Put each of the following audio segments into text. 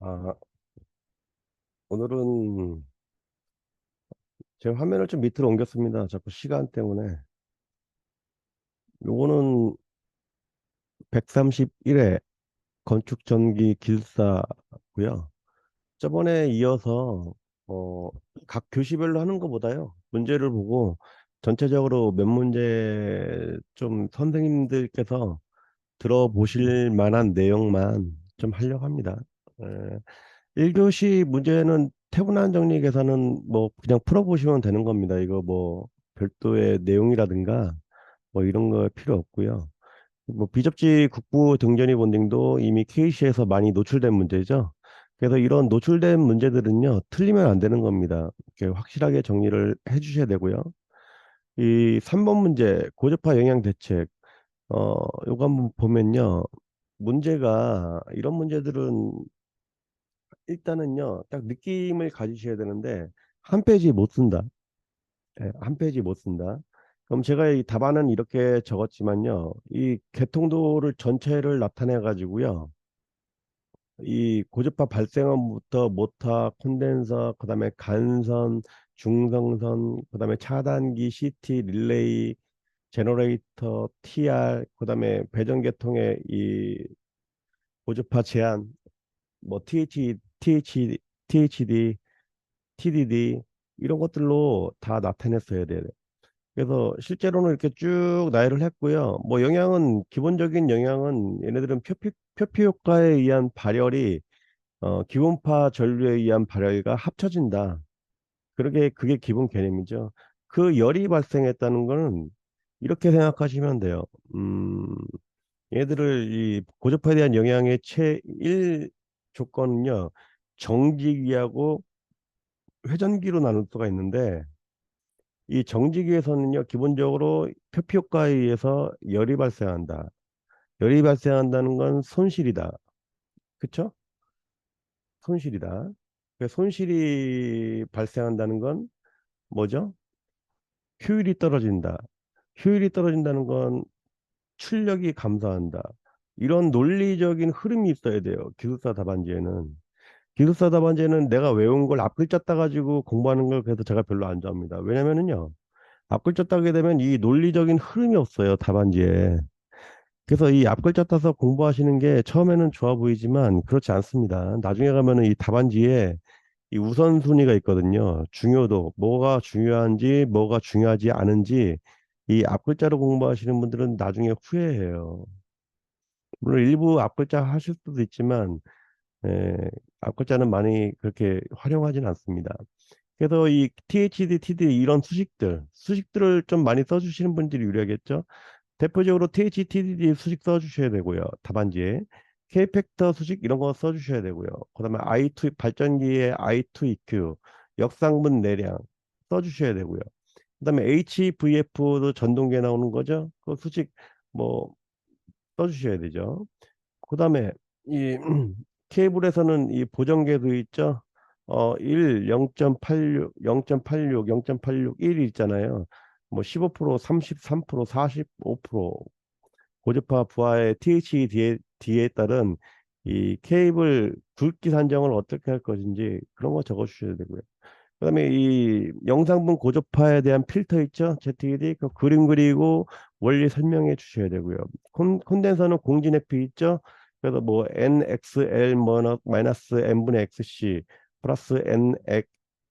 아, 오늘은 제 화면을 좀 밑으로 옮겼습니다. 자꾸 시간 때문에. 요거는 131회 건축 전기 기술사고요. 저번에 이어서 어, 각 교시별로 하는 것보다요. 문제를 보고 전체적으로 몇 문제 좀 선생님들께서 들어보실 만한 내용만 좀 하려고 합니다. 에, 1교시 문제는 태분한 정리 계산은 뭐 그냥 풀어보시면 되는 겁니다. 이거 뭐 별도의 내용이라든가 뭐 이런 거 필요 없고요. 뭐 비접지 국부 등전이 본딩도 이미 KC에서 많이 노출된 문제죠. 그래서 이런 노출된 문제들은요, 틀리면 안 되는 겁니다. 이렇게 확실하게 정리를 해 주셔야 되고요. 이 3번 문제, 고주파 영향 대책. 요거 한번 보면요. 문제가, 이런 문제들은 일단은요, 딱 느낌을 가지셔야 되는데, 한 페이지 못 쓴다. 예, 한 페이지 못 쓴다. 그럼 제가 이 답안은 이렇게 적었지만요, 이 개통도를 전체를 나타내 가지고요, 이 고주파 발생원부터 모터, 콘덴서, 그다음에 간선, 중성선, 그다음에 차단기, CT, 릴레이, 제너레이터, TR, 그다음에 배전계통의 이 고주파 제한, 뭐 THD, TDD 이런 것들로 다 나타냈어야 돼요. 그래서 실제로는 이렇게 쭉 나열을 했고요. 뭐 영향은 기본적인 영향은 얘네들은 표피 효과에 의한 발열이 기온파 전류에 의한 발열과 합쳐진다. 그게 기본 개념이죠. 그 열이 발생했다는 거는 이렇게 생각하시면 돼요. 얘들을 이 고주파에 대한 영향의 최일 조건은요. 정지기하고 회전기로 나눌 수가 있는데 이 정지기에서는요, 기본적으로 표피 효과에 의해서 열이 발생한다. 열이 발생한다는 건 손실이다. 그쵸? 손실이다. 그 손실이 발생한다는 건 뭐죠? 효율이 떨어진다. 효율이 떨어진다는 건 출력이 감소한다. 이런 논리적인 흐름이 있어야 돼요. 기술사 답안지에는. 기술사 답안지에는 내가 외운 걸 앞글자 따가지고 공부하는 걸 그래서 제가 별로 안 좋아합니다. 왜냐면은요, 앞글자 따게 되면 이 논리적인 흐름이 없어요, 답안지에. 그래서 이 앞글자 따서 공부하시는 게 처음에는 좋아 보이지만 그렇지 않습니다. 나중에 가면은 이 답안지에 이 우선순위가 있거든요. 중요도, 뭐가 중요한지, 뭐가 중요하지 않은지, 이 앞글자로 공부하시는 분들은 나중에 후회해요. 물론 일부 앞글자 하실 수도 있지만, 에, 앞글자는 많이 그렇게 활용하진 않습니다. 그래서 이 THD, TD 이런 수식들을 좀 많이 써주시는 분들이 유리하겠죠. 대표적으로 THTDD 수식 써주셔야 되고요. 답안지에. K팩터 수식 이런 거 써주셔야 되고요. 그다음에 I2 발전기의 I2EQ 역상분 내량 써주셔야 되고요. 그다음에 HVF도 전동기에 나오는 거죠. 그 수식 뭐 써주셔야 되죠. 그다음에 이 케이블에서는 이 보정계도 있죠. 1, 0.86, 0.86, 0.86, 1이 있잖아요. 뭐 15%, 33%, 45% 고주파 부하의 THD에 따른 이 케이블 굵기 산정을 어떻게 할 것인지 그런 거 적어 주셔야 되고요. 그다음에 이 영상분 고주파에 대한 필터 있죠? ZED 그 그림 그리고 원리 설명해 주셔야 되고요. 콘덴서는 공진회피 있죠? 그래서 뭐 NXL 마이너스 N분의 XC 플러스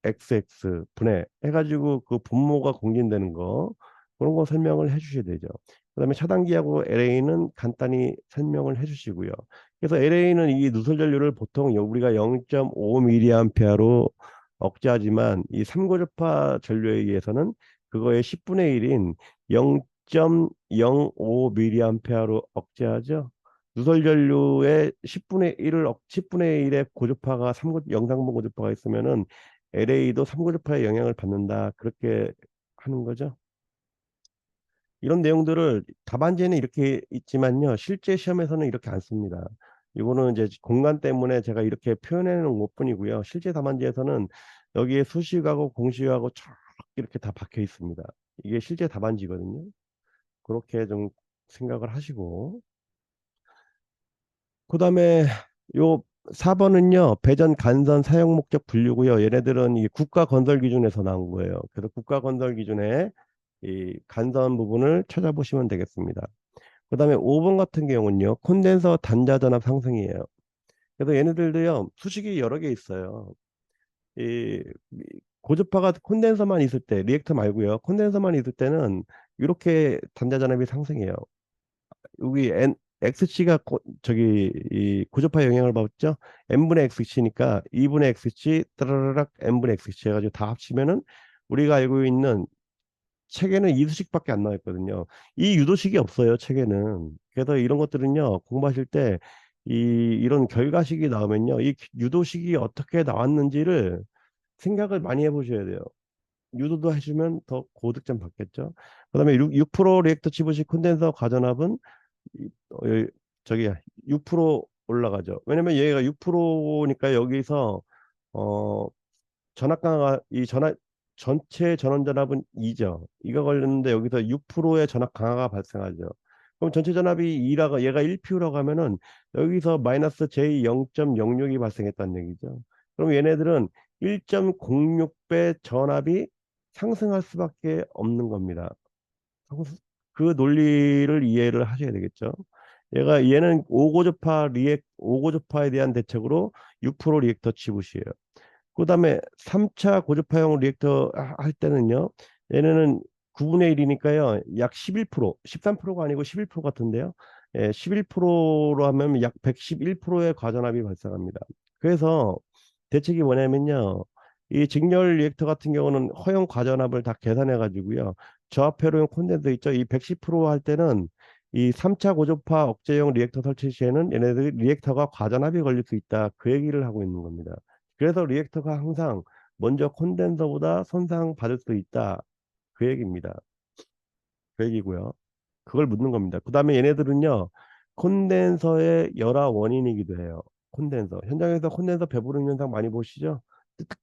NXX 분해 해가지고 그 분모가 공진되는 거 그런 거 설명을 해 주셔야 되죠. 그다음에 차단기하고 LA는 간단히 설명을 해 주시고요. 그래서 LA는 이 누설 전류를 보통 우리가 0.5mA로 억제하지만 이 삼고주파 전류에 의해서는 그거의 10분의 1인 0.05mA로 억제하죠. 누설 전류의 10분의 1의 고주파가 영상분 고주파가 있으면은 LA도 삼고주파의 영향을 받는다. 그렇게 하는 거죠. 이런 내용들을 답안지에는 이렇게 있지만요. 실제 시험에서는 이렇게 안 씁니다. 이거는 이제 공간 때문에 제가 이렇게 표현해 놓은 것뿐이고요. 실제 답안지에서는 여기에 수식하고 공식하고 쫙 이렇게 다 박혀 있습니다. 이게 실제 답안지거든요. 그렇게 좀 생각을 하시고 그다음에 요 4번은요, 배전 간선 사용 목적 분류고요. 얘네들은 이 국가 건설 기준에서 나온 거예요. 그래서 국가 건설 기준에 이 간선 부분을 찾아보시면 되겠습니다. 그다음에 5번 같은 경우는요, 콘덴서 단자 전압 상승이에요. 그래서 얘네들도요, 수식이 여러 개 있어요. 이 고주파가 콘덴서만 있을 때, 리액터 말고요, 콘덴서만 있을 때는 이렇게 단자 전압이 상승해요. 여기 XC가 저기 이 고주파 영향을 받죠. n분의 XC니까 2분의 XC 따라락 n분의 XC 해가지고 다 합치면은 우리가 알고 있는 책에는 이수식밖에 안 나와 있거든요. 이 유도식이 없어요, 책에는. 그래서 이런 것들은요, 공부하실 때 이런 결과식이 나오면요, 이 유도식이 어떻게 나왔는지를 생각을 많이 해보셔야 돼요. 유도도 해주면 더 고득점 받겠죠. 그다음에 6% 리액터 치부식 콘덴서 과전압은 저기 6% 올라가죠. 왜냐면 얘가 6%니까 여기서 어 전압 강화 이 전압 전체 전원 전압은 2죠. 이가 걸렸는데 여기서 6%의 전압 강화가 발생하죠. 그럼 전체 전압이 2라가 얘가 1P라고 하면은 여기서 마이너스 J 0.06이 발생했다는 얘기죠. 그럼 얘네들은 1.06배 전압이 상승할 수밖에 없는 겁니다. 그 논리를 이해를 하셔야 되겠죠. 얘는 5고조파에 대한 대책으로 6% 리액터 치붓이에요. 그다음에 3차 고주파용 리액터 할 때는요. 얘네는 9분의 1이니까요. 약 11%, 13%가 아니고 11% 같은데요. 예, 11%로 하면 약 111%의 과전압이 발생합니다. 그래서 대책이 뭐냐면요. 이 직렬 리액터 같은 경우는 허용 과전압을 다 계산해 가지고요. 저압회로용 콘덴서 있죠. 이 110%할 때는 이 3차 고주파 억제용 리액터 설치 시에는 얘네들 리액터가 과전압이 걸릴 수 있다. 그 얘기를 하고 있는 겁니다. 그래서 리액터가 항상 먼저 콘덴서보다 손상 받을 수 있다. 그 얘기입니다. 그 얘기고요. 그걸 묻는 겁니다. 그 다음에 얘네들은요, 콘덴서의 열화 원인이기도 해요. 콘덴서. 현장에서 콘덴서 배부르는 현상 많이 보시죠?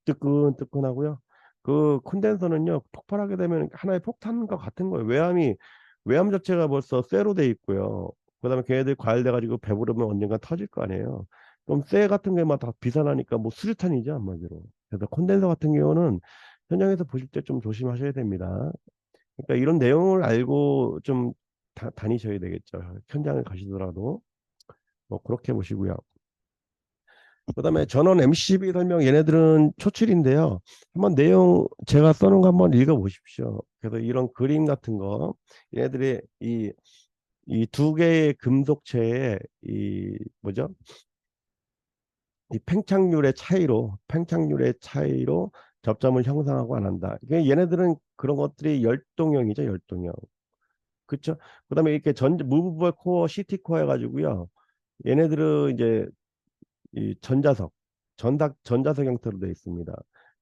뜨끈뜨끈하고요. 그 콘덴서는요, 폭발하게 되면 하나의 폭탄과 같은 거예요. 외암 자체가 벌써 쇠로 돼 있고요. 그 다음에 걔네들 과열돼가지고 배부르면 언젠가 터질 거 아니에요. 그럼 쇠 같은 게막 다 비산하니까 뭐 수류탄이죠, 한마디로. 그래서 콘덴서 같은 경우는 현장에서 보실 때 좀 조심하셔야 됩니다. 그러니까 이런 내용을 알고 좀 다니셔야 되겠죠. 현장을 가시더라도 뭐 그렇게 보시고요. 그다음에 전원 MCB 설명 얘네들은 초칠인데요. 한번 내용 제가 써놓은 거 한번 읽어 보십시오. 그래서 이런 그림 같은 거 얘네들이 이 두 개의 금속체의 이 뭐죠? 이 팽창률의 차이로 접점을 형성하고 안 한다. 이게 얘네들은 그런 것들이 열동형이죠, 열동형. 그렇죠? 그다음에 이렇게 무브벌 코어, CT 코어 해가지고요. 얘네들은 이제 이 전자석 형태로 되어 있습니다.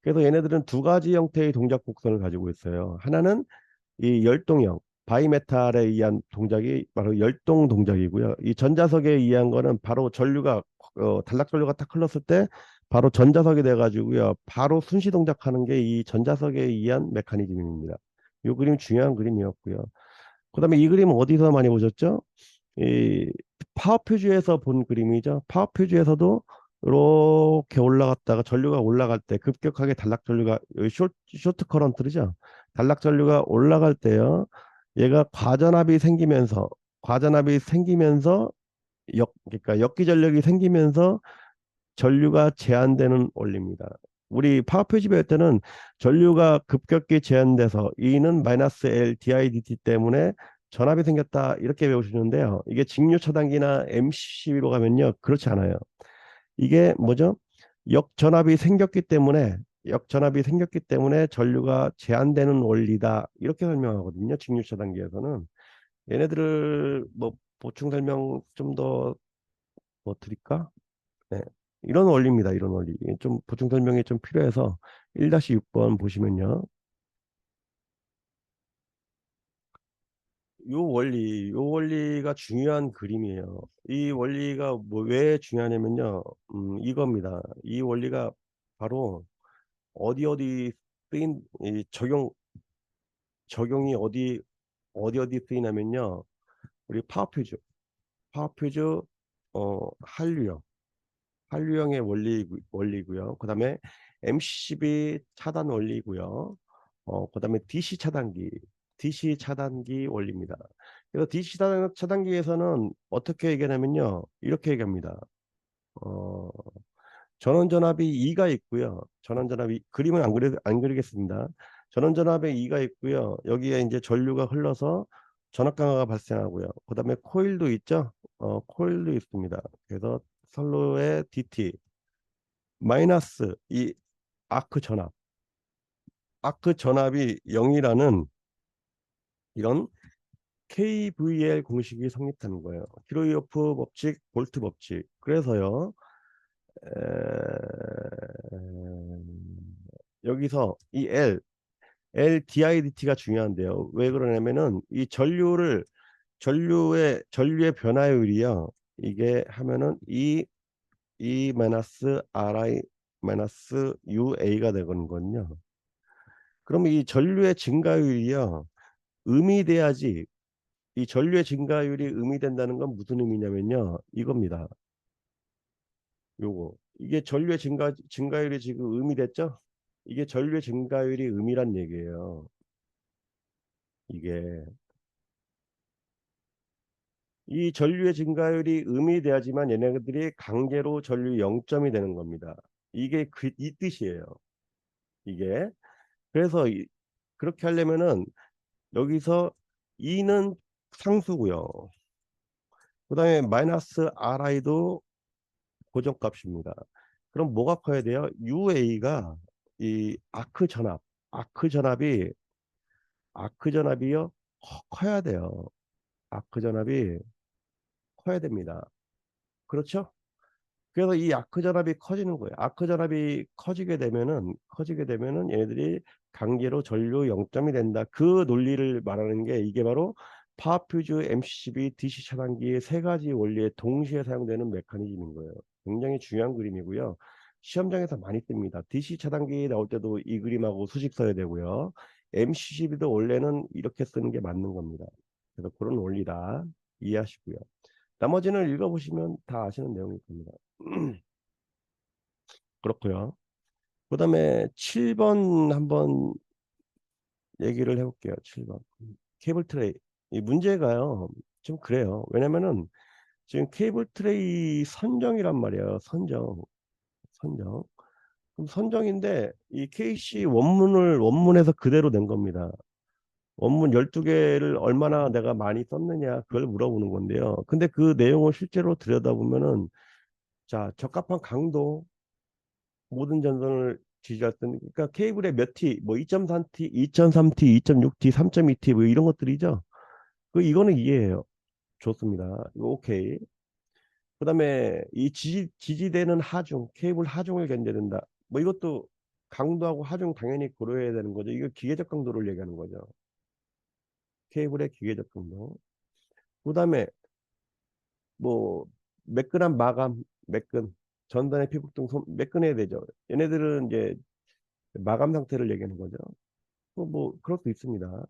그래서 얘네들은 두 가지 형태의 동작 곡선을 가지고 있어요. 하나는 이 열동형, 바이메탈에 의한 동작이 바로 열동 동작이고요. 이 전자석에 의한 거는 바로 단락 전류가 딱 흘렀을 때 바로 전자석이 돼가지고요. 바로 순시 동작하는 게 이 전자석에 의한 메커니즘입니다. 이 그림 중요한 그림이었고요. 그다음에 이 그림은 어디서 많이 보셨죠? 이 파워퓨즈에서 본 그림이죠. 파워퓨즈에서도 이렇게 올라갔다가 전류가 올라갈 때 급격하게 단락 전류가 여기 쇼트 커런트죠. 단락 전류가 올라갈 때요. 얘가 과전압이 생기면서 그러니까 역기 전력이 생기면서 전류가 제한되는 원리입니다. 우리 파워표지 배울 때는 전류가 급격히 제한돼서 E는 마이너스 L DIDT 때문에 전압이 생겼다 이렇게 배우시는데요. 이게 직류 차단기나 MCB로 가면요. 그렇지 않아요. 이게 뭐죠? 역전압이 생겼기 때문에 전류가 제한되는 원리다. 이렇게 설명하거든요. 직류 차단기에서는. 얘네들을 뭐 보충 설명 좀 더 뭐 드릴까? 네. 이런 원리입니다. 이런 원리. 이게 좀 보충 설명이 좀 필요해서 1-6번 보시면요. 요 원리가 중요한 그림이에요. 이 원리가 뭐 왜 중요하냐면요. 이겁니다. 이 원리가 바로 어디 쓰인 이 적용이 어디 쓰이냐면요. 우리 파워퓨즈 한류요. 한류형의 원리고요. 그다음에 MCB 차단 원리고요. 그다음에 DC 차단기 원리입니다. 그래서 DC 차단기에서는 어떻게 얘기하냐면요. 이렇게 얘기합니다. 어, 전원전압이 2가 있고요. 전원전압이 그림은 안 그리겠습니다. 전원전압에 2가 있고요. 여기에 이제 전류가 흘러서 전압강화가 발생하고요. 그다음에 코일도 있죠. 코일도 있습니다. 그래서 선로의 DT 마이너스 이 아크 전압, 아크 전압이 0이라는 이런 KVL 공식이 성립하는 거예요. 키로이오프 법칙, 볼트 법칙. 그래서요. 여기서 이 LDIDT가 중요한데요. 왜 그러냐면은 이 전류의 변화율이요. 이게 하면은 E 마이너스 RI 마이너스 UA가 되거든요. 그럼 이 전류의 증가율이요. 음이 돼야지. 이 전류의 증가율이 음이 된다는 건 무슨 의미냐면요. 이겁니다. 요거. 이게 전류의 증가율이 지금 음이 됐죠? 이게 전류의 증가율이 음이란 얘기예요. 이게 이 전류의 증가율이 음이 돼야지만 얘네들이 강제로 전류 0점이 되는 겁니다. 이게 이 뜻이에요. 이게 그래서 그렇게 하려면은 여기서 E는 상수고요. 그다음에 마이너스 RI도 고정값입니다. 그럼 뭐가 커야 돼요? UA가 이 아크 전압이 커야 돼요. 아크 전압이 커야 됩니다. 그렇죠? 그래서 이 아크 전압이 커지는 거예요. 아크 전압이 커지게 되면은 얘네들이 강제로 전류 0점이 된다. 그 논리를 말하는 게 이게 바로 파워퓨즈 MCB DC 차단기의 세 가지 원리에 동시에 사용되는 메커니즘인 거예요. 굉장히 중요한 그림이고요. 시험장에서 많이 뜹니다. DC 차단기 나올 때도 이 그림하고 수식 써야 되고요. MCB도 원래는 이렇게 쓰는 게 맞는 겁니다. 그래서 그런 원리다. 이해하시고요. 나머지는 읽어보시면 다 아시는 내용일 겁니다. 그렇고요. 그다음에 7번 한번 얘기를 해볼게요. 7번 케이블 트레이. 이 문제가요. 좀 그래요. 왜냐면은 지금 케이블 트레이 선정이란 말이에요. 선정. 그럼 선정인데 이 KC 원문에서 그대로 낸 겁니다. 원문 12개를 얼마나 내가 많이 썼느냐 그걸 물어보는 건데요. 근데 그 내용을 실제로 들여다보면은 자, 적합한 강도 모든 전선을 지지할 때 그러니까 케이블의 몇 T, 뭐 2.3T, 2.3T, 2.6T, 3.2T 뭐 이런 것들이죠. 이거는 이해해요. 좋습니다. 이거 오케이. 그다음에 이 지지되는 하중, 케이블 하중을 견뎌낸다. 뭐 이것도 강도하고 하중 당연히 고려해야 되는 거죠. 이거 기계적 강도를 얘기하는 거죠. 케이블의 기계적 강도. 그다음에 뭐 매끈한 마감, 매끈 전단의 피복등 매끈해야 되죠. 얘네들은 이제 마감 상태를 얘기하는 거죠. 그럴 수 있습니다.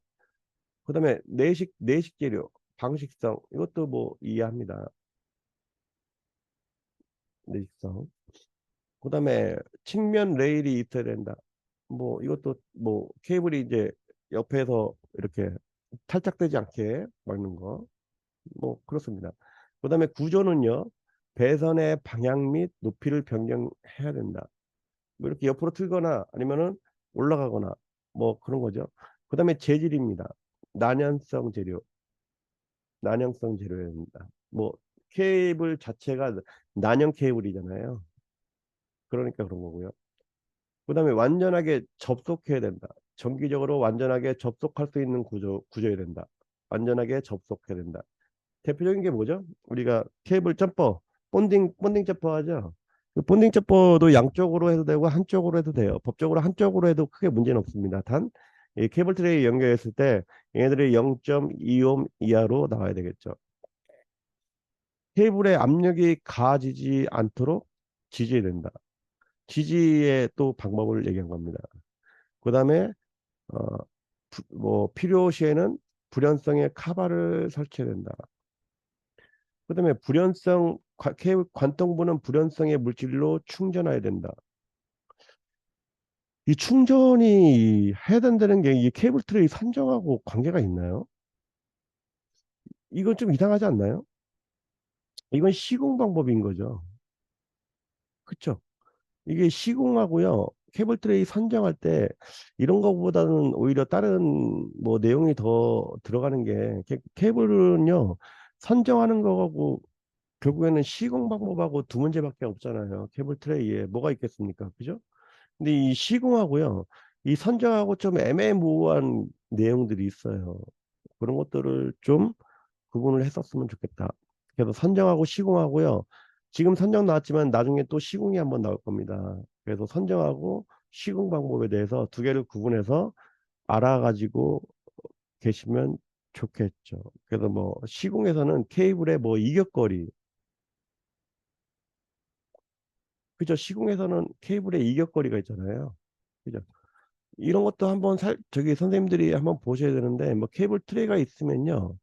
그다음에 내식 재료, 방식성 이것도 뭐 이해합니다. 내식성. 그다음에 측면 레일이 있어야 된다. 뭐 이것도 뭐 케이블이 이제 옆에서 이렇게 탈착되지 않게 막는 거. 뭐 그렇습니다. 그다음에 구조는요. 배선의 방향 및 높이를 변경해야 된다. 뭐 이렇게 옆으로 틀거나 아니면은 올라가거나 뭐 그런 거죠. 그다음에 재질입니다. 난연성 재료. 난형성 재료입니다. 뭐 케이블 자체가 난형 케이블이잖아요. 그러니까 그런 거고요. 그다음에 완전하게 접속해야 된다. 정기적으로 완전하게 접속할 수 있는 구조여야 된다. 완전하게 접속해야 된다. 대표적인 게 뭐죠? 우리가 케이블 점퍼, 본딩 점퍼 하죠. 그 본딩 점퍼도 양쪽으로 해도 되고 한쪽으로 해도 돼요. 법적으로 한쪽으로 해도 크게 문제는 없습니다. 단 이 케이블 트레이 연결했을 때 얘네들이 0.2옴 이하로 나와야 되겠죠. 케이블의 압력이 가해지지 않도록 지지해야 된다. 지지의 또 방법을 얘기한 겁니다. 그 다음에 어, 뭐 필요시에는 불연성의 카바를 설치해야 된다. 그 다음에 관통부는 불연성의 물질로 충전해야 된다. 이 충전이 해야 된다는 게 이 케이블 트레이 선정하고 관계가 있나요? 이건 좀 이상하지 않나요? 이건 시공 방법인 거죠. 그쵸? 이게 시공하고요. 케이블 트레이 선정할 때 이런 거보다는 오히려 다른 뭐 내용이 더 들어가는 게 케이블은요. 선정하는 거하고 결국에는 시공 방법하고 두 문제밖에 없잖아요. 케이블 트레이에 뭐가 있겠습니까? 그죠? 근데 이 시공하고요. 이 선정하고 좀 애매모호한 내용들이 있어요. 그런 것들을 좀 구분을 했었으면 좋겠다. 그래서 선정하고 시공하고요. 지금 선정 나왔지만 나중에 또 시공이 한번 나올 겁니다. 그래서 선정하고 시공 방법에 대해서 두 개를 구분해서 알아가지고 계시면 좋겠죠. 그래서 뭐 시공에서는 케이블의 뭐 이격거리, 그죠? 시공에서는 케이블의 이격거리가 있잖아요. 그죠? 이런 것도 한번 저기 선생님들이 한번 보셔야 되는데 뭐 케이블 트레이가 있으면요.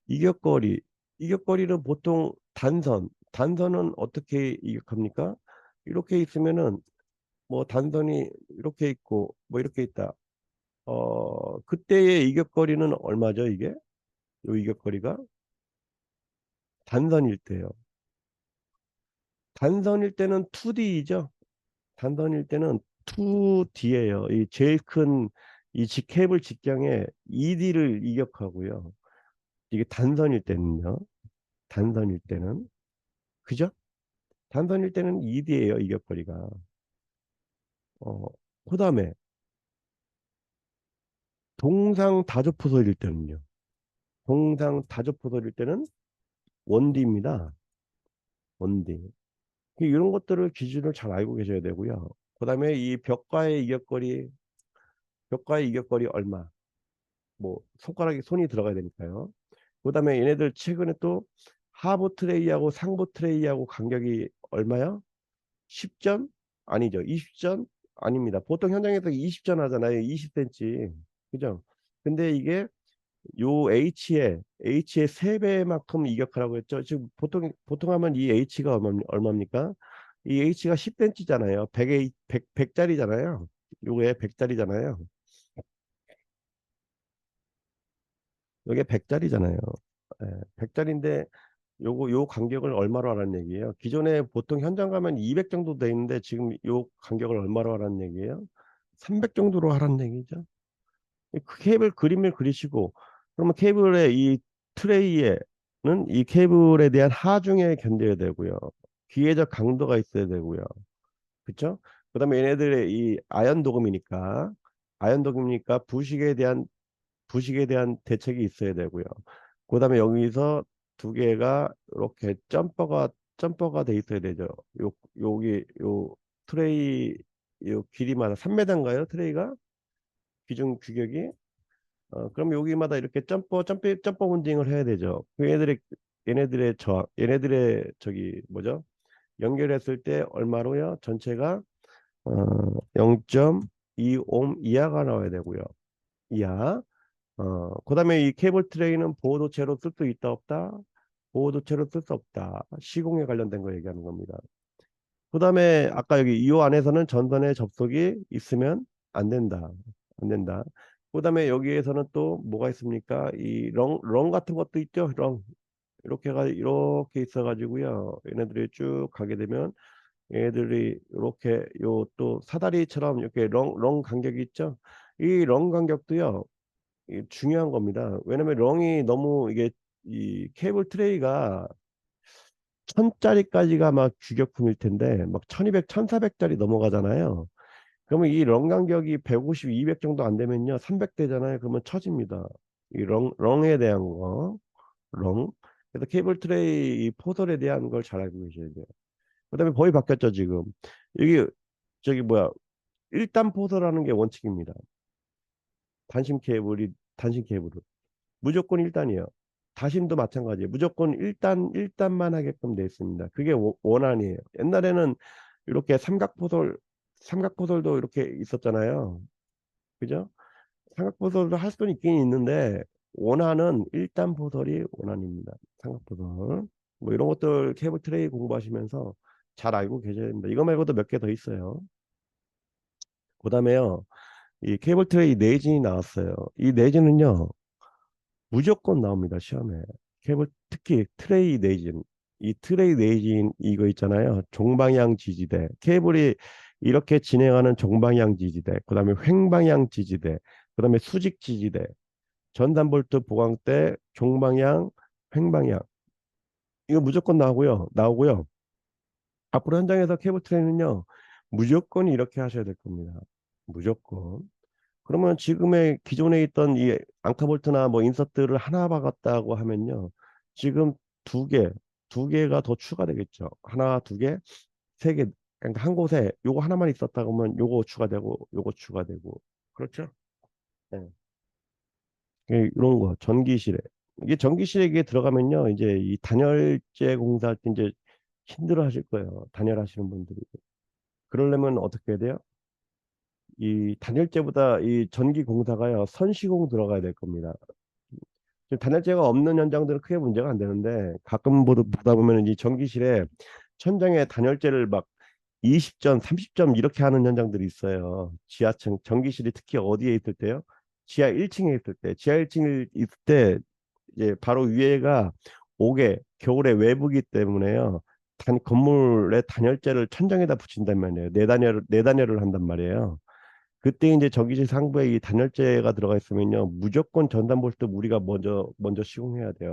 이격거리, 이격거리는 보통 단선은 어떻게 이격합니까? 이렇게 있으면은 뭐 단선이 이렇게 있고 뭐 이렇게 있다. 그때의 이격거리는 얼마죠, 이게? 요 이격거리가 단선일 때요. 단선일 때는 2D이죠. 단선일 때는 2D예요. 이 제일 큰 이 케이블 직경에 2D를 이격하고요. 이게 단선일 때는요. 단선일 때는 그죠? 단선일 때는 2D예요. 이격거리가. 어, 그다음에 동상 다조포설일 때는요. 동상 다조포설일 때는 1D입니다. 1D. 이런 것들을 기준을 잘 알고 계셔야 되고요. 그다음에 이 벽과의 이격거리 얼마? 뭐 손가락에 손이 들어가야 되니까요. 그다음에 얘네들 최근에 또 하부 트레이하고 상부 트레이하고 간격이 얼마요? 10전? 아니죠. 20전? 아닙니다. 보통 현장에서 20전 하잖아요. 20cm. 그죠? 근데 이게 요 H의 3배만큼 이격하라고 했죠. 지금 보통 하면 이 H가 얼마입니까? 이 H가 10cm잖아요. 100짜리잖아요. 요게 100짜리잖아요. 요게 100짜리잖아요. 100짜리인데 요 간격을 얼마로 하라는 얘기예요. 기존에 보통 현장 가면 200 정도 돼 있는데 지금 요 간격을 얼마로 하라는 얘기예요? 300 정도로 하라는 얘기죠. 그 케이블 그림을 그리시고 그러면 케이블의 이 트레이에는 이 케이블에 대한 하중에 견뎌야 되고요. 기회적 강도가 있어야 되고요. 그렇죠? 그다음에 얘네들의 이 아연 도금이니까 부식에 대한 대책이 있어야 되고요. 그다음에 여기서 두 개가 이렇게 점퍼가 돼 있어야 되죠. 여기 요 트레이 요 길이마다 3m인가요? 트레이가 기준 규격이 그럼 여기마다 이렇게 점퍼 문딩을 해야 되죠. 얘네들의 저기 뭐죠? 연결했을 때 얼마로요? 전체가 0.2옴 이하가 나와야 되고요. 이하. 그다음에 이 케이블 트레이는 보호도체로 쓸 수 있다 없다? 보호도체로 쓸 수 없다. 시공에 관련된 거 얘기하는 겁니다. 그다음에 아까 여기 이 안에서는 전선에 접속이 있으면 안 된다. 안 된다. 그다음에 여기에서는 또 뭐가 있습니까? 이 렁 같은 것도 있죠. 렁. 이렇게 있어 가지고요. 얘네들이 쭉 가게 되면 얘네들이 이렇게 요 또 사다리처럼 이렇게 렁 간격이 있죠. 이 렁 간격도요. 이게 중요한 겁니다. 왜냐면 렁이 너무 이게 이 케이블 트레이가 1000짜리까지가 막 규격품일 텐데 막 1200, 1400짜리 넘어가잖아요. 그러면 이 렁 간격이 150, 200 정도 안 되면요. 300대잖아요. 그러면 처집니다. 이 렁에 대한 거. 렁. 그래서 케이블 트레이 이 포설에 대한 걸 잘 알고 계셔야 돼요. 그다음에 법이 바뀌었죠, 지금. 여기 저기 뭐야? 1단 포설하는 게 원칙입니다. 단심 케이블을. 무조건 1단이에요. 다심도 마찬가지예요. 무조건 1단만 하게끔 돼 있습니다. 그게 원안이에요. 옛날에는 이렇게 삼각포설도 이렇게 있었잖아요. 그죠? 삼각포설도 할 수는 있긴 있는데 원안은 1단 포설이 원안입니다. 삼각포설. 뭐 이런 것들 케이블 트레이 공부하시면서 잘 알고 계셔야 됩니다. 이거 말고도 몇 개 더 있어요. 그다음에요. 이 케이블 트레이 내진이 나왔어요. 이 내진은요. 무조건 나옵니다. 시험에. 케이블 특히 트레이 내진. 이 트레이 내진 이거 있잖아요. 종방향 지지대. 케이블이 이렇게 진행하는 종방향 지지대. 그다음에 횡방향 지지대. 그다음에 수직 지지대. 전단볼트 보강대 종방향 횡방향. 이거 무조건 나오고요. 나오고요. 앞으로 현장에서 케이블 트레이는요. 무조건 이렇게 하셔야 될 겁니다. 무조건. 그러면 지금의 기존에 있던 이 앙카볼트나 뭐 인서트를 하나 박았다고 하면요. 지금 두 개, 두 개가 더 추가되겠죠. 하나, 두 개, 세 개. 그러니까 한 곳에 요거 하나만 있었다고 하면 요거 추가되고 요거 추가되고. 그렇죠? 네. 이런 거 전기실에 이게 전기실에 이게 들어가면요. 이제 이 단열재 공사할 때 이제 힘들어 하실 거예요. 단열하시는 분들이. 그러려면 어떻게 해야 돼요? 이 단열재보다 이 전기 공사가요. 선시공 들어가야 될 겁니다. 지금 단열재가 없는 현장들은 크게 문제가 안 되는데 가끔 보다 보면 이 전기실에 천장에 단열재를 막 20점, 30점 이렇게 하는 현장들이 있어요. 지하층 전기실이 특히 어디에 있을 때요? 지하 1층에 있을 때, 지하 1층에 있을 때 이제 바로 위에가 옥에 겨울에 외부기 때문에요. 건물의 단열재를 천장에다 붙인단 말이에요. 내단열을 한단 말이에요. 그때 이제 전기실 상부에 이 단열재가 들어가 있으면요. 무조건 전단볼트 우리가 먼저 시공해야 돼요.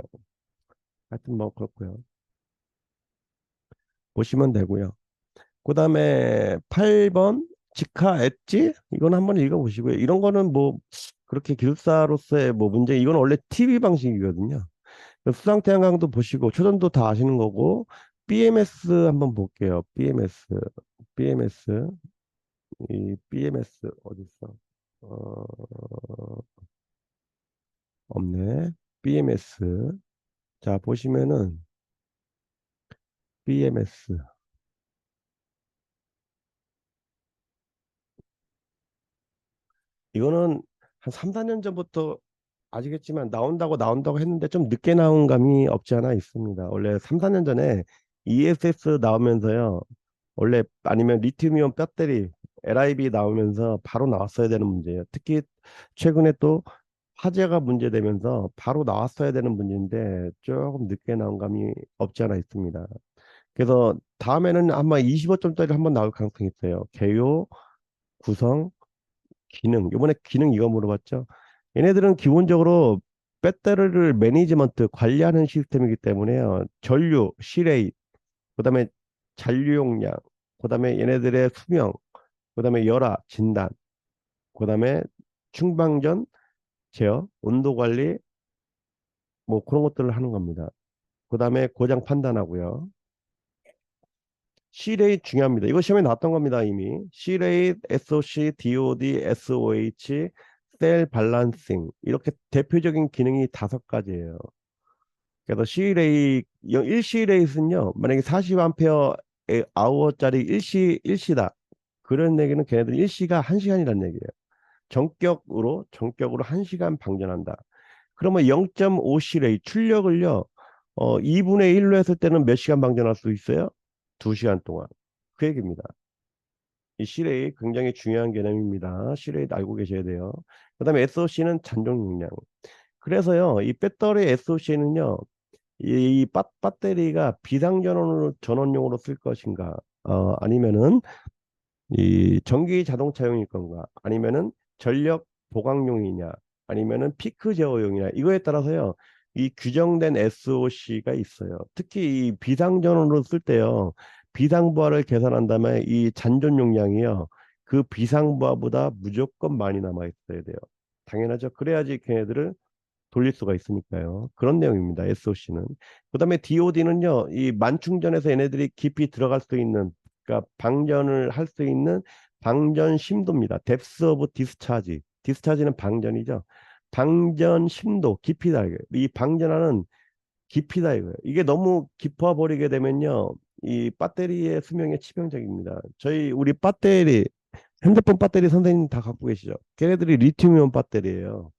하여튼 뭐 그렇고요. 보시면 되고요. 그다음에 8번 직하 엣지 이건 한번 읽어보시고요. 이런 거는 뭐 그렇게 기술사로서의 뭐 문제 이건 원래 TV 방식이거든요. 수상 태양광도 보시고 초전도 다 아시는 거고 BMS 한번 볼게요. BMS 이 BMS 어디 있어? 어, 없네. BMS 자 보시면은 BMS 이거는 한 3, 4년 전부터 아시겠지만 나온다고 했는데 좀 늦게 나온 감이 없지 않아 있습니다. 원래 3, 4년 전에 ESS 나오면서요. 원래 아니면 리튬이온 배터리 LIB 나오면서 바로 나왔어야 되는 문제예요. 특히 최근에 또 화재가 문제되면서 바로 나왔어야 되는 문제인데 조금 늦게 나온 감이 없지 않아 있습니다. 그래서 다음에는 아마 25점짜리 한번 나올 가능성이 있어요. 개요, 구성, 기능. 이번에 기능 이거 물어봤죠. 얘네들은 기본적으로 배터리를 매니지먼트 관리하는 시스템이기 때문에요. 전류, 실레이, 그다음에 잔류 용량, 그다음에 얘네들의 수명, 그다음에 열화 진단, 그다음에 충방전 제어, 온도 관리 뭐 그런 것들을 하는 겁니다. 그다음에 고장 판단하고요. C레이 중요합니다. 이거 시험에 나왔던 겁니다, 이미. C레이, SOC, DOD, SOH, 셀 밸런싱 이렇게 대표적인 기능이 5가지예요. 그래서 C레이 1C레이는요. 만약에 40A 아워짜리 1시다. 그런 얘기는 걔네들 1시가 1시간이라는 얘기예요. 전격으로 1시간 방전한다. 그러면 0.5C레이 출력을요. 2분의 1로 했을 때는 몇 시간 방전할 수 있어요? 2시간 동안. 그 얘기입니다. 이 C레이 굉장히 중요한 개념입니다. C레이 알고 계셔야 돼요. 그다음에 SOC는 잔존 용량. 그래서요, 이 배터리 SOC는요, 이 배터리가 전원용으로 쓸 것인가, 아니면은 이 전기 자동차용일 건가, 아니면은 전력 보강용이냐, 아니면은 피크 제어용이냐, 이거에 따라서요, 이 규정된 SOC가 있어요. 특히 이 비상전원으로 쓸 때요, 비상부하를 계산한 다음에 이 잔존 용량이요, 그 비상부하보다 무조건 많이 남아 있어야 돼요. 당연하죠. 그래야지 걔네들을 돌릴 수가 있으니까요. 그런 내용입니다. SOC는. 그다음에 DOD는요. 이 만충전에서 얘네들이 깊이 들어갈 수 있는 그러니까 방전을 할 수 있는 방전 심도입니다. depth of discharge. 디스차지는 방전이죠. 방전 심도 깊이다 이거예요. 이 방전하는 깊이다 이거예요. 이게 너무 깊어 버리게 되면요. 이 배터리의 수명에 치명적입니다. 우리 배터리 핸드폰 배터리 선생님 다 갖고 계시죠? 걔네들이 리튬이온 배터리예요.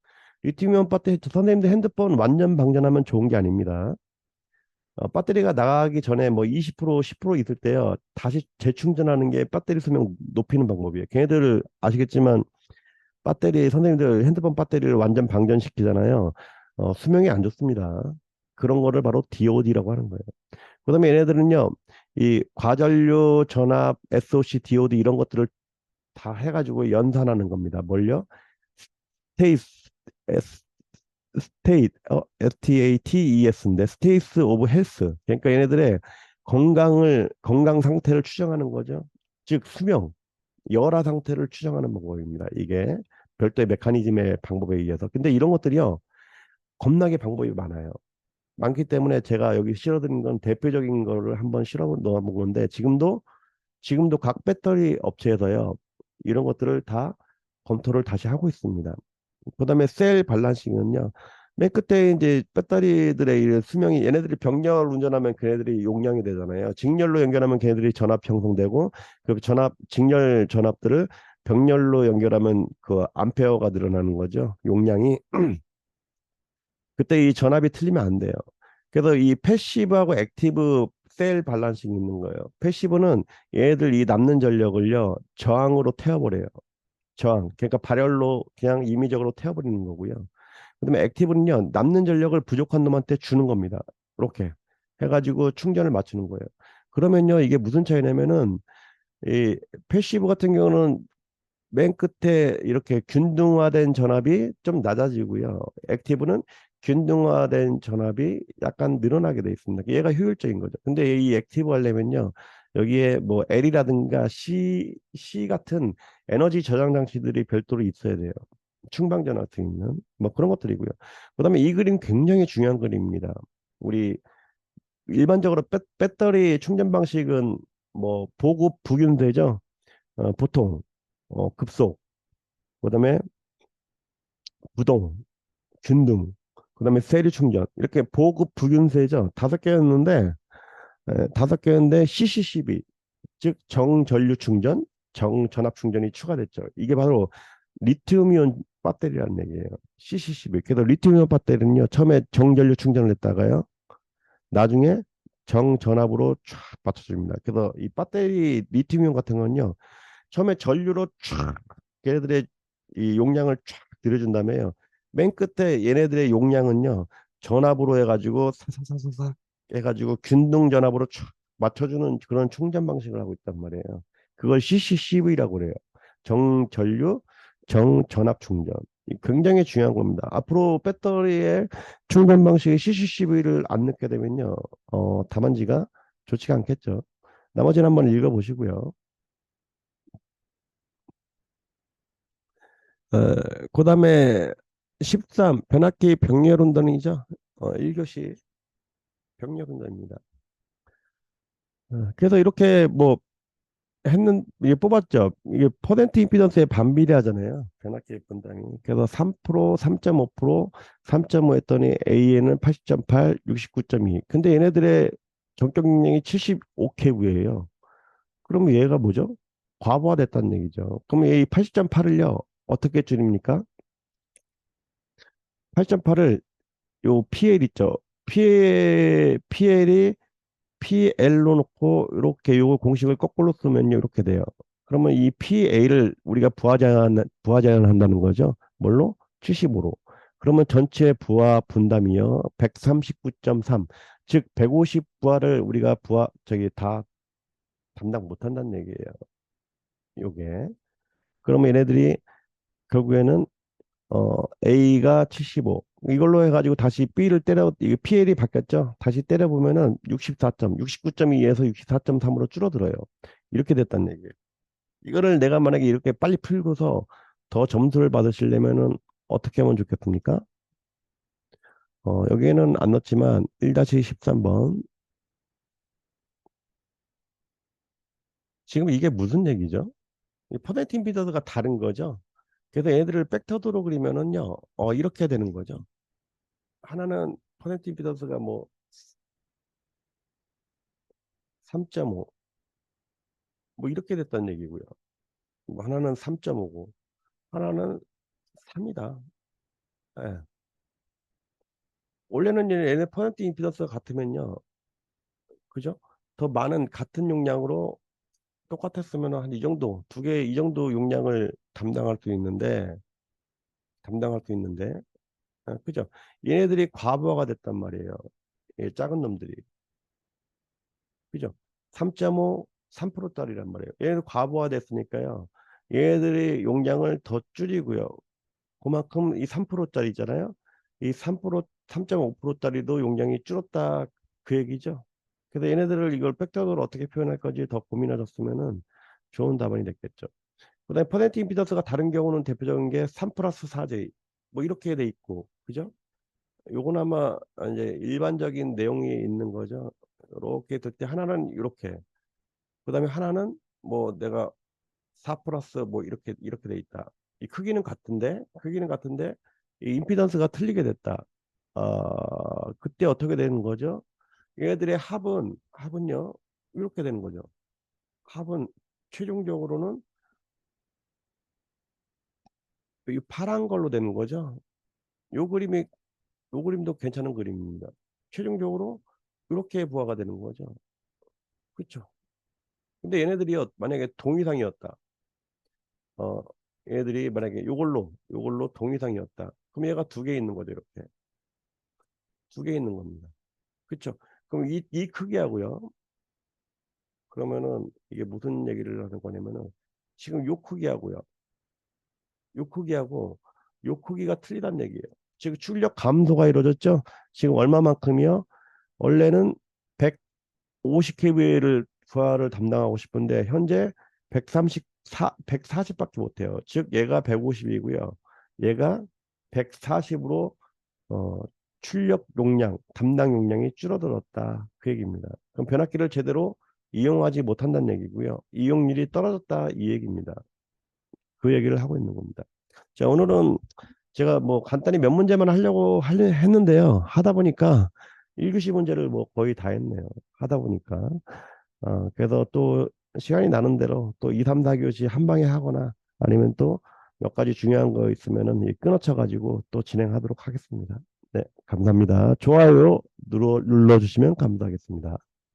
리튬이온 배터리 선생님들 핸드폰 완전 방전하면 좋은 게 아닙니다. 배터리가 나가기 전에 뭐 20%, 10% 있을 때요. 다시 재충전하는 게 배터리 수명 높이는 방법이에요. 걔네들 아시겠지만 배터리 선생님들 핸드폰 배터리를 완전 방전시키잖아요. 수명이 안 좋습니다. 그런 거를 바로 DOD라고 하는 거예요. 그다음에 얘네들은요. 이 과전류 전압 SOC DOD 이런 것들을 다 해가지고 연산하는 겁니다. 뭘요? 스테이스 스테이트 STATES인데 스테이스 오브 헬스 그러니까 얘네들의 건강 상태를 추정하는 거죠. 즉 수명 열화 상태를 추정하는 방법입니다. 이게 별도의 메커니즘의 방법에 의해서. 근데 이런 것들이요 겁나게 방법이 많아요. 많기 때문에 제가 여기 실어드린 건 대표적인 거를 한번 실어 넣어본 건데 지금도 각 배터리 업체에서요 이런 것들을 다 검토를 다시 하고 있습니다. 그다음에 셀 밸런싱은요. 맨 끝에 이제 배터리들의 이 수명이 얘네들이 병렬 운전하면 걔네들이 용량이 되잖아요. 직렬로 연결하면 걔네들이 전압 형성되고 그 전압 직렬 전압들을 병렬로 연결하면 그 암페어가 늘어나는 거죠. 용량이 그때 이 전압이 틀리면 안 돼요. 그래서 이 패시브하고 액티브 셀 밸런싱이 있는 거예요. 패시브는 얘네들 이 남는 전력을요 저항으로 태워버려요. 저항. 그러니까 발열로 그냥 임의적으로 태워버리는 거고요. 그다음에 액티브는요 남는 전력을 부족한 놈한테 주는 겁니다. 이렇게 해가지고 충전을 맞추는 거예요. 그러면요 이게 무슨 차이냐면은 이 패시브 같은 경우는 맨 끝에 이렇게 균등화된 전압이 좀 낮아지고요. 액티브는 균등화된 전압이 약간 늘어나게 돼 있습니다. 얘가 효율적인 거죠. 근데 이 액티브 하려면요. 여기에 뭐 L이라든가 C 같은 에너지 저장 장치들이 별도로 있어야 돼요. 충방전 같은 있는 뭐 그런 것들이고요. 그다음에 이 그림 굉장히 중요한 그림입니다. 우리 일반적으로 배터리 충전 방식은 뭐 보급 부균되죠. 보통 급속 그다음에 부동, 균등, 그다음에 세리 충전 이렇게 보급 부균세죠. 다섯 개였는데 다섯 개였는데 CCCB 즉 정전류 충전, 정전압 충전이 추가됐죠. 이게 바로 리튬이온 배터리라는 얘기예요. CCCB. 그래서 리튬이온 배터리는요 처음에 정전류 충전을 했다가요 나중에 정전압으로 쫙 맞춰줍니다. 그래서 이 배터리 리튬이온 같은 건요 처음에 전류로 쫙 걔네들의 이 용량을 쫙 들여준 다음에요. 맨 끝에 얘네들의 용량은요. 전압으로 해가지고 사사사사사 해가지고 균등 전압으로 쫙 맞춰주는 그런 충전 방식을 하고 있단 말이에요. 그걸 CCCV라고 그래요. 정전류 정전압 충전. 굉장히 중요한 겁니다. 앞으로 배터리의 충전 방식이 CCCV를 안 넣게 되면요. 다만지가 좋지가 않겠죠. 나머지는 한번 읽어보시고요. 그다음에 13 변압기 병렬 운동이죠. 1교시 병렬 운동입니다. 그래서 이렇게 뭐 이게 뽑았죠. 이게 퍼센트 임피던스에 반비례하잖아요. 변압기 분당이. 그래서 3%, 3.5%, 3.5 했더니 A에는 80.8, 69.2. 근데 얘네들의 전격 용량이 75kV예요. 그러면 얘가 뭐죠? 과부하됐다는 얘기죠. 그럼 이 80.8을요. 어떻게 줄입니까? 8.8을 요 PL 있죠. PL이 PL로 놓고 이렇게 요 공식을 거꾸로 쓰면요. 이렇게 돼요. 그러면 이 PA를 우리가 부하자연한다는 거죠. 뭘로? 75로. 그러면 전체 부하 분담이요. 139.3. 즉 150 부하를 우리가 저기 다 담당 못 한다는 얘기예요. 요게. 그러면 얘네들이 결국에는 A가 75. 이걸로 해가지고 다시 B를 이게 PL이 바뀌었죠? 다시 때려보면은 64점, 69.2에서 64.3으로 줄어들어요. 이렇게 됐다는 얘기예요. 이거를 내가 만약에 이렇게 빨리 풀고서 더 점수를 받으시려면은 어떻게 하면 좋겠습니까? 여기에는 안 넣었지만 1-13번. 지금 이게 무슨 얘기죠? 이 퍼센트 임피던스가 다른 거죠? 그래서 얘들을 팩터드로 그리면은요, 이렇게 되는 거죠. 하나는 퍼센트 임피던스가 뭐 3.5, 뭐 이렇게 됐다는 얘기고요. 뭐 하나는 3.5고 하나는 3이다. 예. 원래는 얘네 퍼센트 임피던스가 같으면요. 그죠? 더 많은 같은 용량으로 똑같았으면 한 이 정도, 두 개 이 정도 용량을 담당할 수 있는데, 그죠? 얘네들이 과부하가 됐단 말이에요. 이 작은 놈들이. 그죠? 3.5, 3%짜리란 말이에요. 얘네들 과부하 됐으니까요. 얘네들이 용량을 더 줄이고요. 그만큼 이 3%짜리잖아요. 이 3%, 3.5%짜리도 용량이 줄었다 그 얘기죠. 그래서 얘네들을 이걸 팩터로 어떻게 표현할 건지 더 고민하셨으면은 좋은 답안이 됐겠죠. 그다음에 퍼센트 임피던스가 다른 경우는 대표적인 게 3 플러스 4J 뭐 이렇게 돼 있고 그죠? 요건 아마 이제 일반적인 내용이 있는 거죠. 이렇게 될 때 하나는 이렇게 그다음에 하나는 뭐 내가 4 플러스 뭐 이렇게 돼 있다. 이 크기는 같은데 이 임피던스가 틀리게 됐다. 그때 어떻게 되는 거죠? 얘들의 합은요 이렇게 되는 거죠. 합은 최종적으로는 이 파란 걸로 되는 거죠. 요 그림이 요 그림도 괜찮은 그림입니다. 최종적으로 이렇게 부하가 되는 거죠. 그렇죠? 근데 얘네들이 만약에 동의상이었다. 어, 얘들이 만약에 요걸로 동의상이었다. 그럼 얘가 두 개 있는 거죠, 이렇게. 두 개 있는 겁니다. 그렇죠? 그럼 이 크기하고요. 그러면은 이게 무슨 얘기를 하는 거냐면은 지금 요 크기하고요. 요 크기하고 요 크기가 틀리다는 얘기예요. 지금 출력 감소가 이루어졌죠? 지금 얼마만큼이요? 원래는 150kV를 부하를 담당하고 싶은데 현재 140밖에 못해요. 즉 얘가 150이고요. 얘가 140으로 출력 용량, 담당 용량이 줄어들었다. 그 얘기입니다. 그럼 변압기를 제대로 이용하지 못한다는 얘기고요. 이용률이 떨어졌다 이 얘기입니다. 그 얘기를 하고 있는 겁니다. 자, 오늘은 제가 뭐 간단히 몇 문제만 하려고 했는데요. 하다 보니까 1교시 문제를 뭐 거의 다 했네요. 하다 보니까. 그래서 또 시간이 나는 대로 또 2, 3, 4교시 한 방에 하거나 아니면 또 몇 가지 중요한 거 있으면은 끊어쳐 가지고 또 진행하도록 하겠습니다. 네, 감사합니다. 좋아요 눌러주시면 감사하겠습니다.